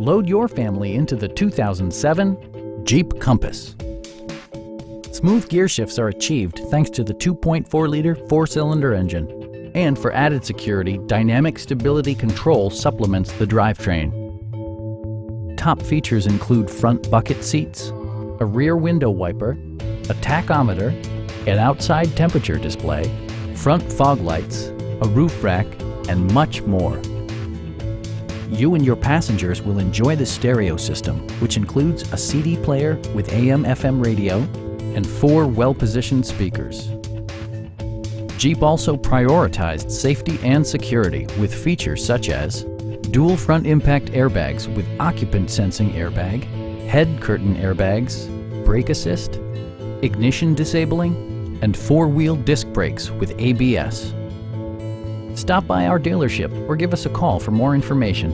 Load your family into the 2007 Jeep Compass. Smooth gear shifts are achieved thanks to the 2.4-liter four-cylinder engine. And for added security, dynamic stability control supplements the drivetrain. Top features include front bucket seats, a rear window wiper, a tachometer, an outside temperature display, front fog lights, a roof rack, and much more. You and your passengers will enjoy the stereo system, which includes a CD player with AM/FM radio and 4 well-positioned speakers. Jeep also prioritized safety and security with features such as dual front impact airbags with occupant sensing airbag, head curtain airbags, brake assist, ignition disabling, and 4-wheel disc brakes with ABS. Stop by our dealership or give us a call for more information.